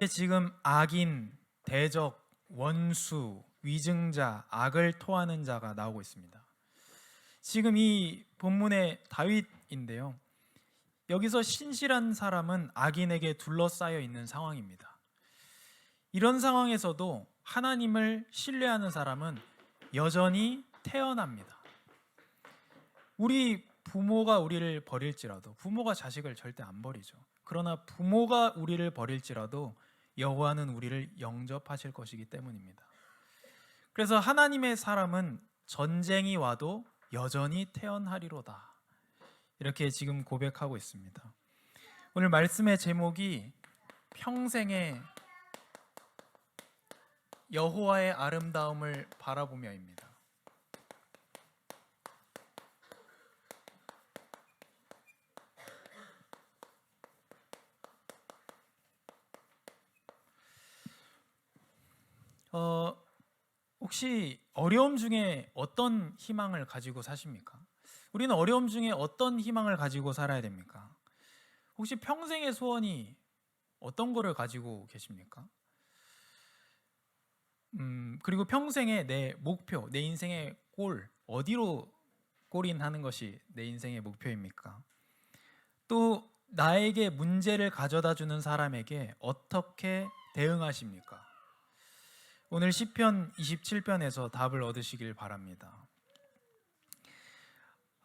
지금 악인, 대적, 원수, 위증자, 악을 토하는 자가 나오고 있습니다. 지금 이 본문의 다윗인데요, 여기서 신실한 사람은 악인에게 둘러싸여 있는 상황입니다. 이런 상황에서도 하나님을 신뢰하는 사람은 여전히 태어납니다. 우리 부모가 우리를 버릴지라도, 부모가 자식을 절대 안 버리죠. 그러나 부모가 우리를 버릴지라도 여호와는 우리를 영접하실 것이기 때문입니다. 그래서 하나님의 사람은 전쟁이 와도 여전히 태어나리로다, 이렇게 지금 고백하고 있습니다. 오늘 말씀의 제목이 평생의 여호와의 아름다움을 바라보며입니다. 혹시 어려움 중에 어떤 희망을 가지고 사십니까? 우리는 어려움 중에 어떤 희망을 가지고 살아야 됩니까? 혹시 평생의 소원이 어떤 거를 가지고 계십니까? 그리고 평생의 내 목표, 내 인생의 골, 어디로 골인하는 것이 내 인생의 목표입니까? 또 나에게 문제를 가져다 주는 사람에게 어떻게 대응하십니까? 오늘 시편 27편에서 답을 얻으시길 바랍니다.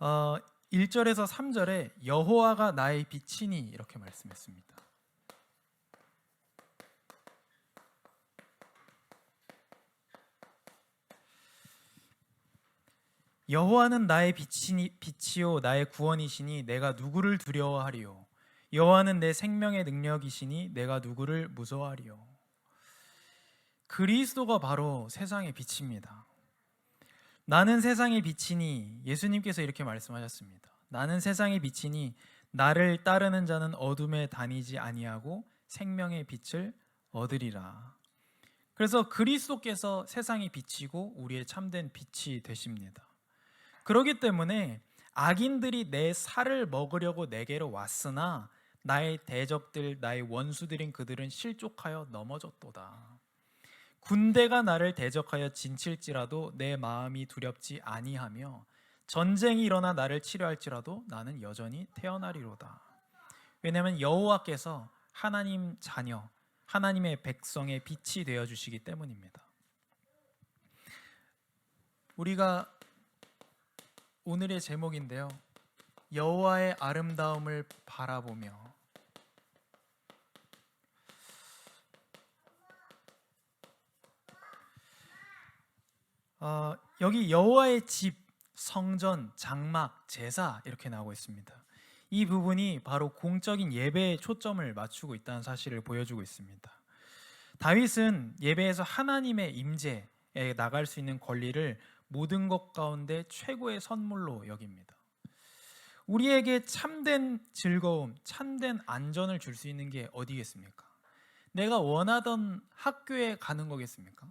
1절에서 3절에 여호와가 나의 빛이니 이렇게 말씀했습니다. 여호와는 나의 빛이요 나의 구원이시니 내가 누구를 두려워하리요. 여호와는 내 생명의 능력이시니 내가 누구를 무서워하리요. 그리스도가 바로 세상의 빛입니다. 나는 세상의 빛이니, 예수님께서 이렇게 말씀하셨습니다. 나는 세상의 빛이니 나를 따르는 자는 어둠에 다니지 아니하고 생명의 빛을 얻으리라. 그래서 그리스도께서 세상의 빛이고 우리의 참된 빛이 되십니다. 그렇기 때문에 악인들이 내 살을 먹으려고 내게로 왔으나 나의 대적들, 나의 원수들인 그들은 실족하여 넘어졌도다. 군대가 나를 대적하여 진칠지라도 내 마음이 두렵지 아니하며 전쟁이 일어나 나를 치료할지라도 나는 여전히 태어나리로다. 왜냐하면 여호와께서 하나님 자녀, 하나님의 백성의 빛이 되어 주시기 때문입니다. 우리가 오늘의 제목인데요, 여호와의 아름다움을 바라보며, 여기 여호와의 집, 성전, 장막, 제사 이렇게 나오고 있습니다. 이 부분이 바로 공적인 예배에 초점을 맞추고 있다는 사실을 보여주고 있습니다. 다윗은 예배에서 하나님의 임재에 나갈 수 있는 권리를 모든 것 가운데 최고의 선물로 여깁니다. 우리에게 참된 즐거움, 참된 안전을 줄 수 있는 게 어디겠습니까? 내가 원하던 학교에 가는 거겠습니까?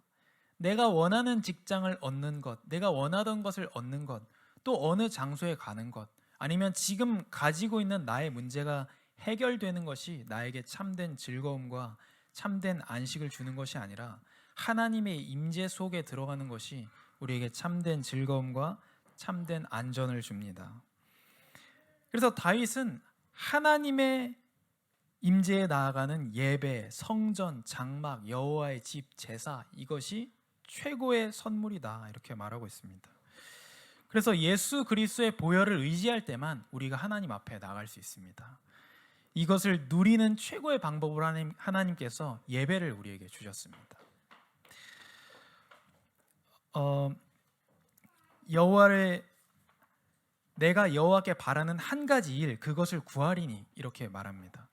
내가 원하는 직장을 얻는 것, 내가 원하던 것을 얻는 것, 또 어느 장소에 가는 것, 아니면 지금 가지고 있는 나의 문제가 해결되는 것이 나에게 참된 즐거움과 참된 안식을 주는 것이 아니라 하나님의 임재 속에 들어가는 것이 우리에게 참된 즐거움과 참된 안전을 줍니다. 그래서 다윗은 하나님의 임재에 나아가는 예배, 성전, 장막, 여호와의 집, 제사, 이것이 최고의 선물이다, 이렇게 말하고 있습니다. 그래서 예수 그리스도의 보혈을 의지할 때만 우리가 하나님 앞에 나갈 수 있습니다. 이것을 누리는 최고의 방법으로 하나님께서 예배를 우리에게 주셨습니다. 내가 여호와께 바라는 한 가지 일, 그것을 구하리니 이렇게 말합니다.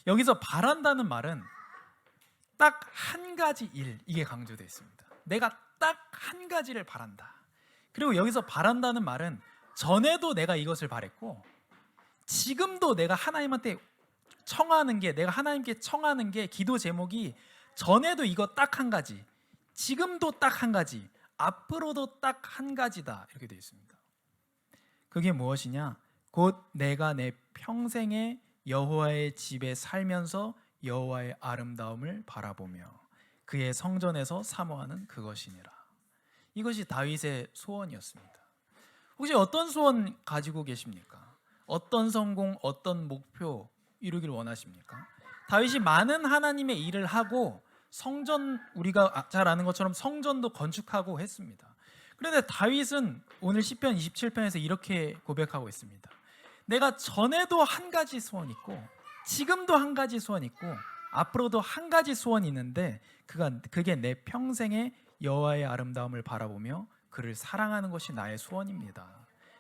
여기서 바란다는 말은 딱 한 가지 일, 이게 강조되어 있습니다. 내가 딱 한 가지를 바란다. 그리고 여기서 바란다는 말은 전에도 내가 이것을 바랬고 지금도 내가 하나님한테 청하는 게, 내가 하나님께 청하는 게, 기도 제목이 전에도 이거 딱 한 가지, 지금도 딱 한 가지, 앞으로도 딱 한 가지다, 이렇게 되어 있습니다. 그게 무엇이냐? 곧 내가 내 평생에 여호와의 집에 살면서 여호와의 아름다움을 바라보며 그의 성전에서 사모하는 그것이니라. 이것이 다윗의 소원이었습니다. 혹시 어떤 소원 가지고 계십니까? 어떤 성공, 어떤 목표 이루길 원하십니까? 다윗이 많은 하나님의 일을 하고 성전, 우리가 잘 아는 것처럼 성전도 건축하고 했습니다. 그런데 다윗은 오늘 시편 27편에서 이렇게 고백하고 있습니다. 내가 전에도 한 가지 소원 있고 지금도 한 가지 소원 있고 앞으로도 한 가지 소원이 있는데 그게 내 평생에 여호와의 아름다움을 바라보며 그를 사랑하는 것이 나의 소원입니다.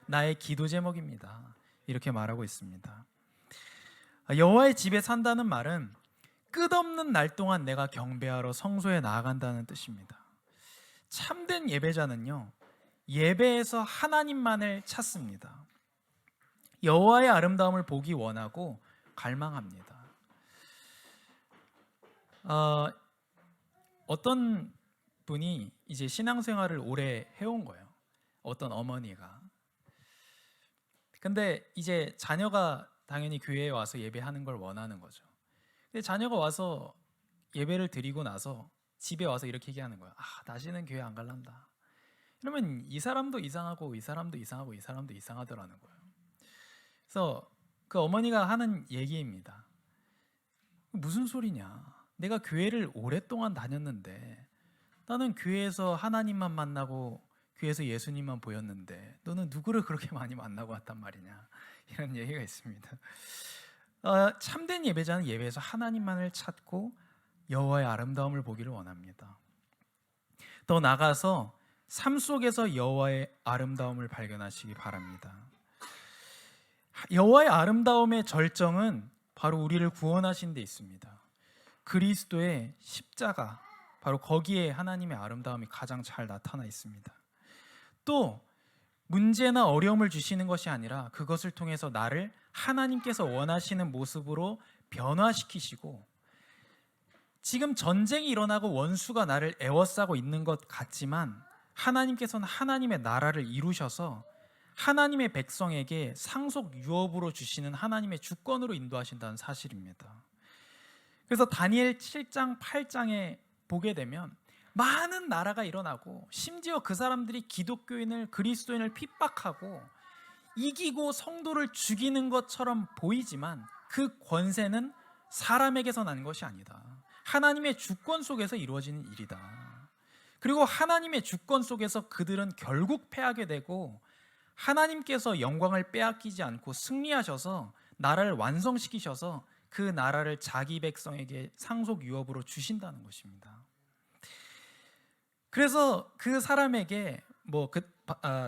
나의 기도 제목입니다. 이렇게 말하고 있습니다. 여호와의 집에 산다는 말은 끝없는 날 동안 내가 경배하러 성소에 나아간다는 뜻입니다. 참된 예배자는요, 예배에서 하나님만을 찾습니다. 여호와의 아름다움을 보기 원하고 갈망합니다. 어떤 분이 이제 신앙생활을 오래 해온 거예요. 어떤 어머니가. 근데 이제 자녀가 당연히 교회에 와서 예배하는 걸 원하는 거죠. 근데 자녀가 와서 예배를 드리고 나서 집에 와서 이렇게 얘기하는 거예요. 다시는 교회 안 갈란다. 이러면 이 사람도 이상하고 이 사람도 이상하고 이 사람도 이상하더라는 거예요. 그래서 그 어머니가 하는 얘기입니다. 무슨 소리냐? 내가 교회를 오랫동안 다녔는데 나는 교회에서 하나님만 만나고 교회에서 예수님만 보였는데 너는 누구를 그렇게 많이 만나고 왔단 말이냐? 이런 얘기가 있습니다. 참된 예배자는 예배에서 하나님만을 찾고 여호와의 아름다움을 보기를 원합니다. 더 나아가서 삶 속에서 여호와의 아름다움을 발견하시기 바랍니다. 여호와의 아름다움의 절정은 바로 우리를 구원하신 데 있습니다. 그리스도의 십자가, 바로 거기에 하나님의 아름다움이 가장 잘 나타나 있습니다. 또 문제나 어려움을 주시는 것이 아니라 그것을 통해서 나를 하나님께서 원하시는 모습으로 변화시키시고, 지금 전쟁이 일어나고 원수가 나를 에워싸고 있는 것 같지만 하나님께서는 하나님의 나라를 이루셔서 하나님의 백성에게 상속 유업으로 주시는 하나님의 주권으로 인도하신다는 사실입니다. 그래서 다니엘 7장 8장에 보게 되면 많은 나라가 일어나고 심지어 그 사람들이 기독교인을, 그리스도인을 핍박하고 이기고 성도를 죽이는 것처럼 보이지만 그 권세는 사람에게서 난 것이 아니다. 하나님의 주권 속에서 이루어지는 일이다. 그리고 하나님의 주권 속에서 그들은 결국 패하게 되고 하나님께서 영광을 빼앗기지 않고 승리하셔서 나라를 완성시키셔서 그 나라를 자기 백성에게 상속 유업으로 주신다는 것입니다. 그래서 그 사람에게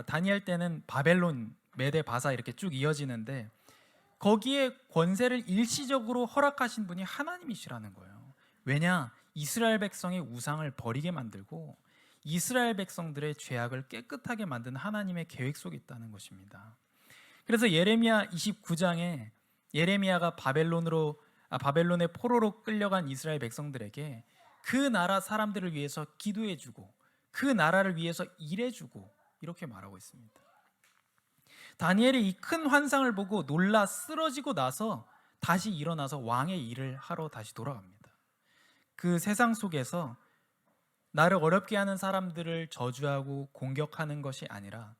다니엘 때는 바벨론, 메데, 바사 이렇게 쭉 이어지는데 거기에 권세를 일시적으로 허락하신 분이 하나님이시라는 거예요. 왜냐? 이스라엘 백성의 우상을 버리게 만들고 이스라엘 백성들의 죄악을 깨끗하게 만든 하나님의 계획 속에 있다는 것입니다. 그래서 예레미야 29장에 예레미야가 바벨론의 포로로 끌려간 이스라엘 백성들에게 그 나라 사람들을 위해서 기도해주고 그 나라를 위해서 일해주고 이렇게 말하고 있습니다. 다니엘이 이 큰 환상을 보고 놀라 쓰러지고 나서 다시 일어나서 왕의 일을 하러 다시 돌아갑니다. 그 세상 속에서 나를 어렵게 하는 사람들을 저주하고 공격하는 것이 아니라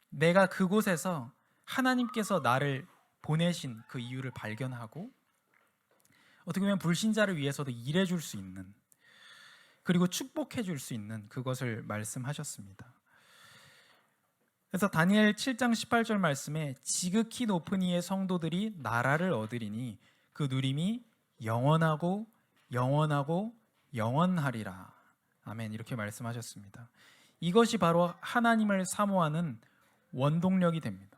내가 그곳에서 하나님께서 나를 보내신 그 이유를 발견하고 어떻게 보면 불신자를 위해서도 일해 줄 수 있는, 그리고 축복해 줄 수 있는 그것을 말씀하셨습니다. 그래서 다니엘 7장 18절 말씀에 지극히 높은 이의 성도들이 나라를 얻으리니 그 누림이 영원하고 영원하고 영원하리라. 아멘. 이렇게 말씀하셨습니다. 이것이 바로 하나님을 사모하는 원동력이 됩니다.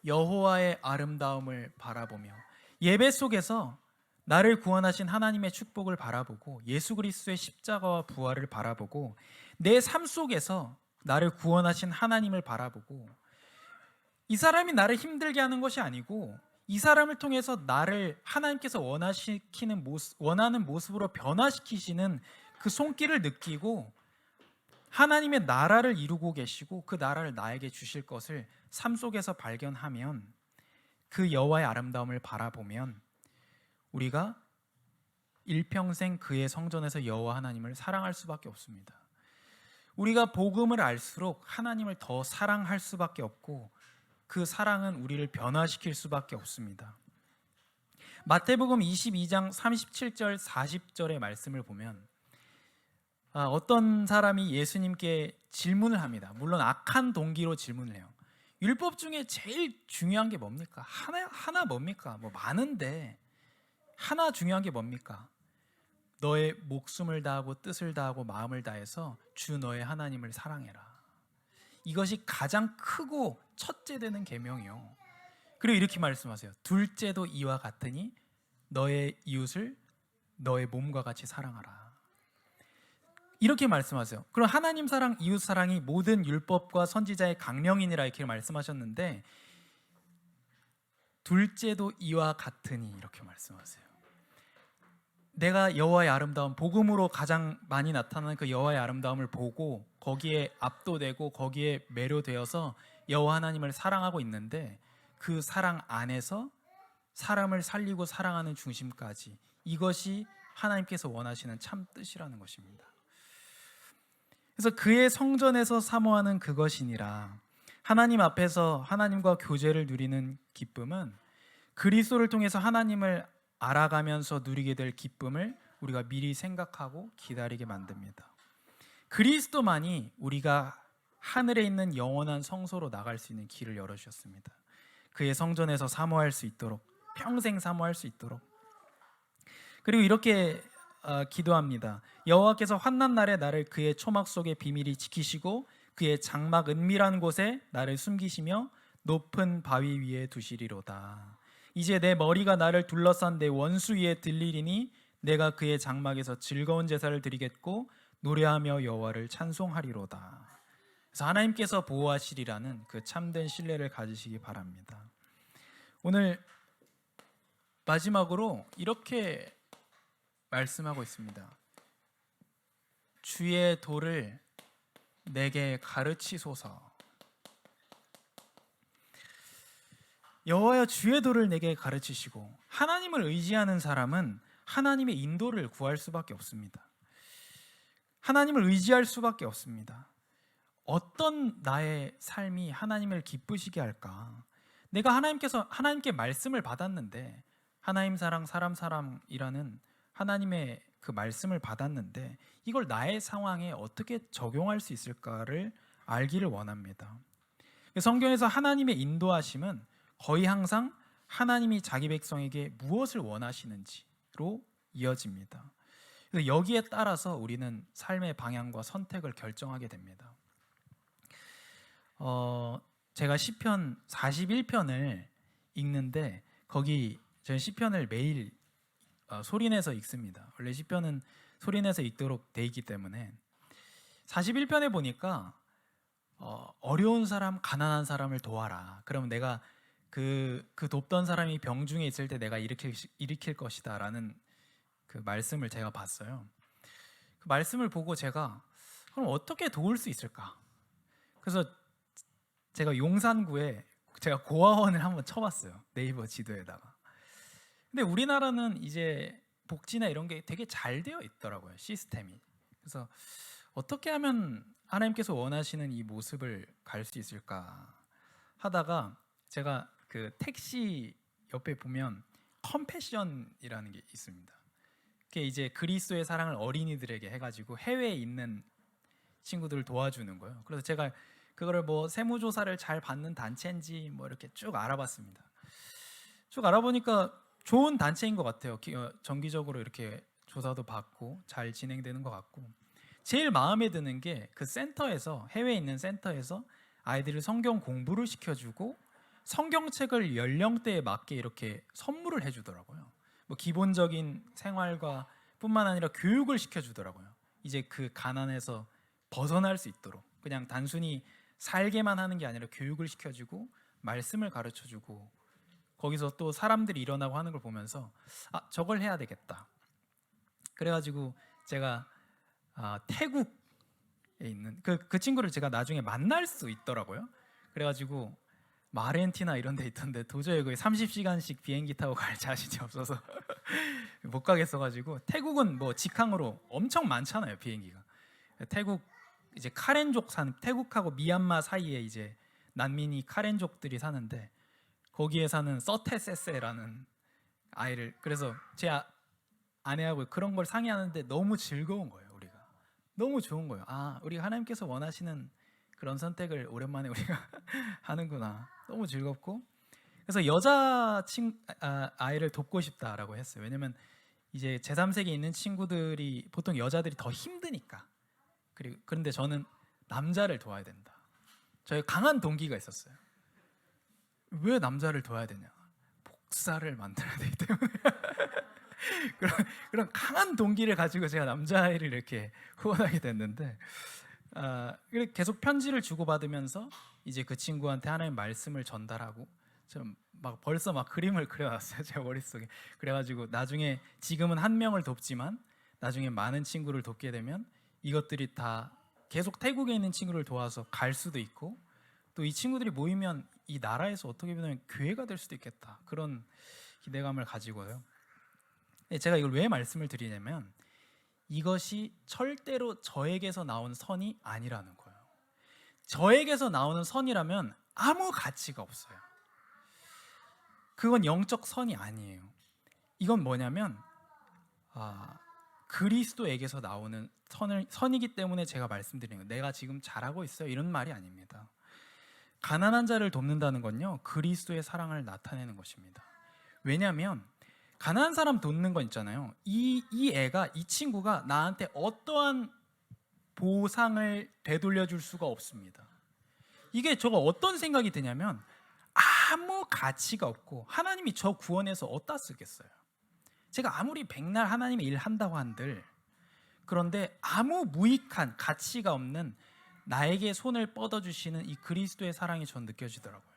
여호와의 아름다움을 바라보며 예배 속에서 나를 구원하신 하나님의 축복을 바라보고 예수 그리스도의 십자가와 부활을 바라보고 내 삶 속에서 나를 구원하신 하나님을 바라보고 이 사람이 나를 힘들게 하는 것이 아니고 이 사람을 통해서 나를 하나님께서 원하는 모습으로 변화시키시는 그 손길을 느끼고 하나님의 나라를 이루고 계시고 그 나라를 나에게 주실 것을 삶 속에서 발견하면, 그 여호와의 아름다움을 바라보면 우리가 일평생 그의 성전에서 여호와 하나님을 사랑할 수밖에 없습니다. 우리가 복음을 알수록 하나님을 더 사랑할 수밖에 없고, 그 사랑은 우리를 변화시킬 수밖에 없습니다. 마태복음 22장 37절 40절의 말씀을 보면 어떤 사람이 예수님께 질문을 합니다. 물론 악한 동기로 질문을 해요. 율법 중에 제일 중요한 게 뭡니까? 하나 뭡니까? 뭐 많은데 하나 중요한 게 뭡니까? 너의 목숨을 다하고 뜻을 다하고 마음을 다해서 주 너의 하나님을 사랑해라. 이것이 가장 크고 첫째 되는 계명이요. 그리고 이렇게 말씀하세요. 둘째도 이와 같으니 너의 이웃을 너의 몸과 같이 사랑하라. 이렇게 말씀하세요. 그럼 하나님 사랑, 이웃 사랑이 모든 율법과 선지자의 강령이니라 이렇게 말씀하셨는데, 둘째도 이와 같으니 이렇게 말씀하세요. 내가 여호와의 아름다움, 복음으로 가장 많이 나타나는 그 여호와의 아름다움을 보고 거기에 압도되고 거기에 매료되어서 여호와 하나님을 사랑하고 있는데, 그 사랑 안에서 사람을 살리고 사랑하는 중심까지, 이것이 하나님께서 원하시는 참 뜻이라는 것입니다. 그래서 그의 성전에서 사모하는 그것이니라. 하나님 앞에서 하나님과 교제를 누리는 기쁨은 그리스도를 통해서 하나님을 알아가면서 누리게 될 기쁨을 우리가 미리 생각하고 기다리게 만듭니다. 그리스도만이 우리가 하늘에 있는 영원한 성소로 나갈 수 있는 길을 열어주셨습니다. 그의 성전에서 사모할 수 있도록, 평생 사모할 수 있도록. 그리고 이렇게 기도합니다. 여호와께서 환난 날에 나를 그의 초막 속에 비밀히 지키시고 그의 장막 은밀한 곳에 나를 숨기시며 높은 바위 위에 두시리로다. 이제 내 머리가 나를 둘러싼 내 원수 위에 들리리니 내가 그의 장막에서 즐거운 제사를 드리겠고 노래하며 여호와를 찬송하리로다. 그래서 하나님께서 보호하시리라는 그 참된 신뢰를 가지시기 바랍니다. 오늘 마지막으로 이렇게 말씀하고 있습니다. 주의 도를 내게 가르치소서. 여호와여, 주의 도를 내게 가르치시고. 하나님을 의지하는 사람은 하나님의 인도를 구할 수밖에 없습니다. 하나님을 의지할 수밖에 없습니다. 어떤 나의 삶이 하나님을 기쁘시게 할까? 내가 하나님께 말씀을 받았는데, 하나님 사랑 사람 사랑이라는 하나님의 그 말씀을 받았는데 이걸 나의 상황에 어떻게 적용할 수 있을까를 알기를 원합니다. 성경에서 하나님의 인도하심은 거의 항상 하나님이 자기 백성에게 무엇을 원하시는지로 이어집니다. 그래서 여기에 따라서 우리는 삶의 방향과 선택을 결정하게 됩니다. 제가 시편 41편을 읽는데 거기 저는 시편을 매일 소리내서 읽습니다. 원래 시편은 소리내서 읽도록 돼 있기 때문에 41편에 보니까 어려운 사람, 가난한 사람을 도와라. 그러면 내가 그 돕던 사람이 병중에 있을 때 내가 일으킬 것이다라는 그 말씀을 제가 봤어요. 그 말씀을 보고 제가 그럼 어떻게 도울 수 있을까? 그래서 제가 용산구에 제가 고아원을 한번 쳐봤어요. 네이버 지도에다가. 근데 우리나라는 이제 복지나 이런 게 되게 잘 되어 있더라고요, 시스템이. 그래서 어떻게 하면 하나님께서 원하시는 이 모습을 갈 수 있을까 하다가 제가 그 택시 옆에 보면 컴패션이라는 게 있습니다. 그게 이제 그리스도의 사랑을 어린이들에게 해가지고 해외에 있는 친구들을 도와주는 거예요. 그래서 제가 그거를 뭐 세무조사를 잘 받는 단체인지 뭐 이렇게 쭉 알아봤습니다. 쭉 알아보니까 좋은 단체인 것 같아요. 정기적으로 이렇게 조사도 받고 잘 진행되는 것 같고, 제일 마음에 드는 게 그 센터에서, 해외에 있는 센터에서 아이들을 성경 공부를 시켜주고 성경책을 연령대에 맞게 이렇게 선물을 해주더라고요. 뭐 기본적인 생활과 뿐만 아니라 교육을 시켜주더라고요. 이제 그 가난에서 벗어날 수 있도록 그냥 단순히 살게만 하는 게 아니라 교육을 시켜주고 말씀을 가르쳐주고, 거기서 또 사람들이 일어나고 하는 걸 보면서 저걸 해야 되겠다. 그래가지고 제가 태국에 있는 그 친구를 제가 나중에 만날 수 있더라고요. 그래가지고 아르헨티나 이런 데 있던데 도저히 거기 30시간씩 비행기 타고 갈 자신이 없어서 못 가겠어가지고, 태국은 뭐 직항으로 엄청 많잖아요, 비행기가. 태국 이제 카렌족 산, 태국하고 미얀마 사이에 이제 난민이 카렌족들이 사는데, 거기에 사는 서테세세라는 아이를, 그래서 제 아내하고 그런 걸 상의하는데 너무 즐거운 거예요. 우리가 너무 좋은 거예요. 아, 우리가 하나님께서 원하시는 그런 선택을 오랜만에 우리가 하는구나. 너무 즐겁고, 그래서 아이를 돕고 싶다라고 했어요. 왜냐면 이제 제3세계에 있는 친구들이 보통 여자들이 더 힘드니까. 그런데 저는 남자를 도와야 된다. 저희 강한 동기가 있었어요. 왜 남자를 도와야 되냐? 복사를 만들어야 되기 때문에. 그런 강한 동기를 가지고 제가 남자아이를 이렇게 후원하게 됐는데, 계속 편지를 주고받으면서 이제 그 친구한테 하나님 말씀을 전달하고, 좀 막 벌써 막 그림을 그려놨어요, 제 머릿속에. 그래가지고 나중에, 지금은 한 명을 돕지만 나중에 많은 친구를 돕게 되면 이것들이 다 계속 태국에 있는 친구를 도와서 갈 수도 있고, 또 이 친구들이 모이면 이 나라에서 어떻게 보면 교회가 될 수도 있겠다, 그런 기대감을 가지고요. 제가 이걸 왜 말씀을 드리냐면, 이것이 절대로 저에게서 나온 선이 아니라는 거예요. 저에게서 나오는 선이라면 아무 가치가 없어요. 그건 영적 선이 아니에요. 이건 뭐냐면, 그리스도에게서 나오는 선이기 때문에 제가 말씀드리는 거예요. 내가 지금 잘하고 있어요, 이런 말이 아닙니다. 가난한 자를 돕는다는 건요, 그리스도의 사랑을 나타내는 것입니다. 왜냐하면 가난한 사람 돕는 건 있잖아요. 이 친구가 나한테 어떠한 보상을 되돌려 줄 수가 없습니다. 이게 저가 어떤 생각이 드냐면, 아무 가치가 없고 하나님이 저 구원해서 어디다 쓰겠어요? 제가 아무리 백날 하나님의 일 한다고 한들, 그런데 아무 무익한 가치가 없는 나에게 손을 뻗어주시는 이 그리스도의 사랑이 전 느껴지더라고요.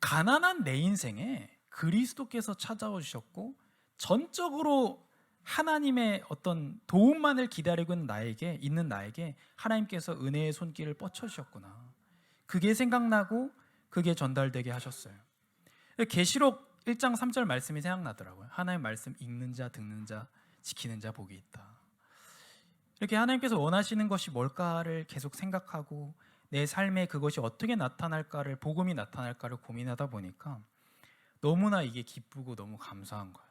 가난한 내 인생에 그리스도께서 찾아와 주셨고, 전적으로 하나님의 어떤 도움만을 기다리고 있는 나에게 하나님께서 은혜의 손길을 뻗쳐주셨구나, 그게 생각나고 그게 전달되게 하셨어요. 계시록 1장 3절 말씀이 생각나더라고요. 하나님의 말씀 읽는 자, 듣는 자, 지키는 자 복이 있다. 이렇게 하나님께서 원하시는 것이 뭘까를 계속 생각하고, 내 삶에 그것이 어떻게 나타날까를, 복음이 나타날까를 고민하다 보니까 너무나 이게 기쁘고 너무 감사한 거예요.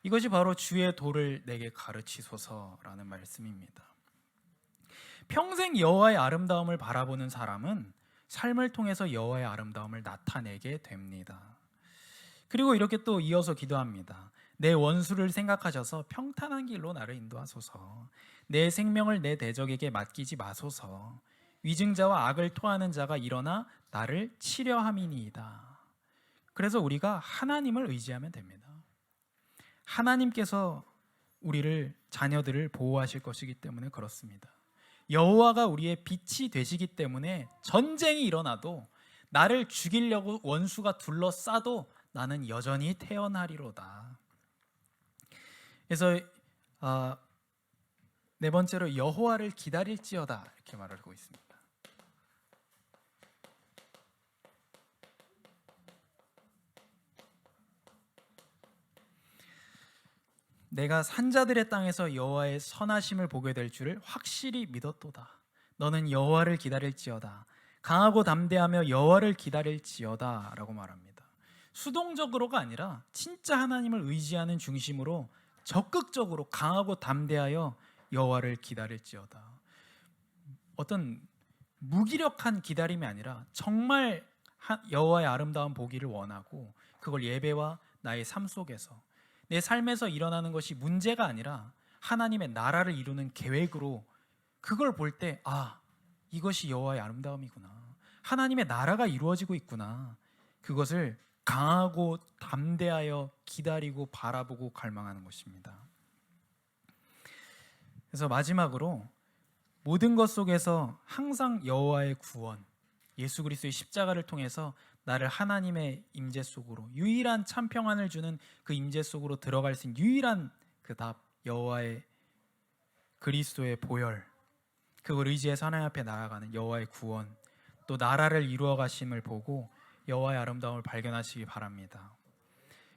이것이 바로 주의 도를 내게 가르치소서라는 말씀입니다. 평생 여호와의 아름다움을 바라보는 사람은 삶을 통해서 여호와의 아름다움을 나타내게 됩니다. 그리고 이렇게 또 이어서 기도합니다. 내 원수를 생각하셔서 평탄한 길로 나를 인도하소서. 내 생명을 내 대적에게 맡기지 마소서. 위증자와 악을 토하는 자가 일어나 나를 치려함이니이다. 그래서 우리가 하나님을 의지하면 됩니다. 하나님께서 우리를, 자녀들을 보호하실 것이기 때문에 그렇습니다. 여호와가 우리의 빛이 되시기 때문에 전쟁이 일어나도, 나를 죽이려고 원수가 둘러싸도 나는 여전히 태어나리로다. 그래서 네 번째로 여호와를 기다릴지어다, 이렇게 말을 하고 있습니다. 내가 산자들의 땅에서 여호와의 선하심을 보게 될 줄을 확실히 믿었도다. 너는 여호와를 기다릴지어다. 강하고 담대하며 여호와를 기다릴지어다 라고 말합니다. 수동적으로가 아니라 진짜 하나님을 의지하는 중심으로 적극적으로 강하고 담대하여 여호와를 기다릴지어다. 어떤 무기력한 기다림이 아니라 정말 여호와의 아름다운 보기를 원하고, 그걸 예배와 나의 삶 속에서, 내 삶에서 일어나는 것이 문제가 아니라 하나님의 나라를 이루는 계획으로, 그걸 볼 때 이것이 여호와의 아름다움이구나, 하나님의 나라가 이루어지고 있구나, 그것을 강하고 담대하여 기다리고 바라보고 갈망하는 것입니다. 그래서 마지막으로, 모든 것 속에서 항상 여호와의 구원, 예수 그리스도의 십자가를 통해서 나를 하나님의 임재 속으로, 유일한 참 평안을 주는 그 임재 속으로 들어갈 수 있는 유일한 그 답, 여호와의 그리스도의 보혈, 그걸 의지해서 하나님 앞에 나아가는 여호와의 구원, 또 나라를 이루어 가심을 보고 여호와의 아름다움을 발견하시기 바랍니다.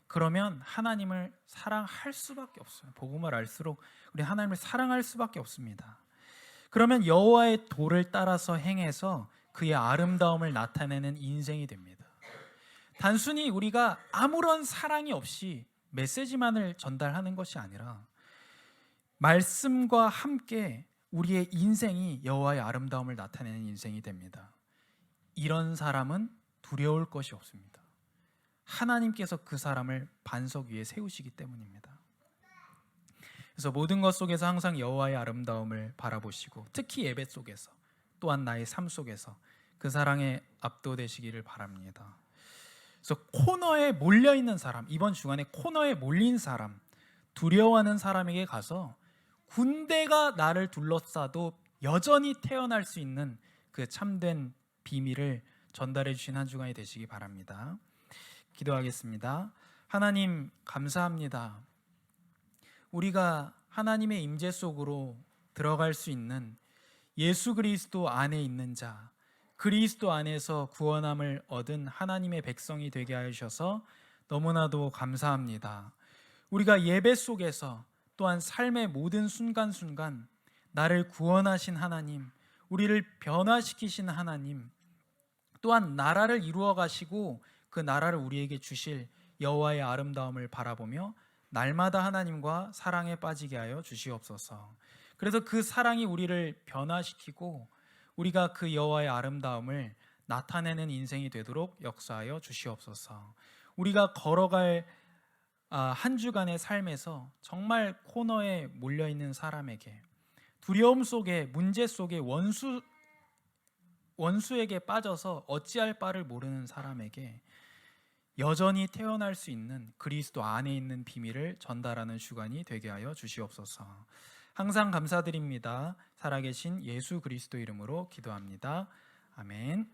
그러면 하나님을 사랑할 수밖에 없어요. 복음을 알수록 우리 하나님을 사랑할 수밖에 없습니다. 그러면 여호와의 도를 따라서 행해서 그의 아름다움을 나타내는 인생이 됩니다. 단순히 우리가 아무런 사랑이 없이 메시지만을 전달하는 것이 아니라 말씀과 함께 우리의 인생이 여호와의 아름다움을 나타내는 인생이 됩니다. 이런 사람은 두려울 것이 없습니다. 하나님께서 그 사람을 반석 위에 세우시기 때문입니다. 그래서 모든 것 속에서 항상 여호와의 아름다움을 바라보시고 특히 예배 속에서 또한 나의 삶 속에서 그 사랑에 압도되시기를 바랍니다. 그래서 코너에 몰려있는 사람, 이번 주간에 코너에 몰린 사람, 두려워하는 사람에게 가서 군대가 나를 둘러싸도 여전히 태어날 수 있는 그 참된 비밀을 전달해 주신 한 주간이 되시기 바랍니다. 기도하겠습니다. 하나님 감사합니다. 우리가 하나님의 임재 속으로 들어갈 수 있는 예수 그리스도 안에 있는 자, 그리스도 안에서 구원함을 얻은 하나님의 백성이 되게 하여 주셔서 너무나도 감사합니다. 우리가 예배 속에서 또한 삶의 모든 순간순간 나를 구원하신 하나님, 우리를 변화시키신 하나님, 또한 나라를 이루어 가시고 그 나라를 우리에게 주실 여호와의 아름다움을 바라보며 날마다 하나님과 사랑에 빠지게 하여 주시옵소서. 그래서 그 사랑이 우리를 변화시키고 우리가 그 여호와의 아름다움을 나타내는 인생이 되도록 역사하여 주시옵소서. 우리가 걸어갈 한 주간의 삶에서 정말 코너에 몰려있는 사람에게, 두려움 속에, 문제 속에 원수에게 빠져서 어찌할 바를 모르는 사람에게 여전히 태어날 수 있는 그리스도 안에 있는 비밀을 전달하는 주간이 되게 하여 주시옵소서. 항상 감사드립니다. 살아계신 예수 그리스도 이름으로 기도합니다. 아멘.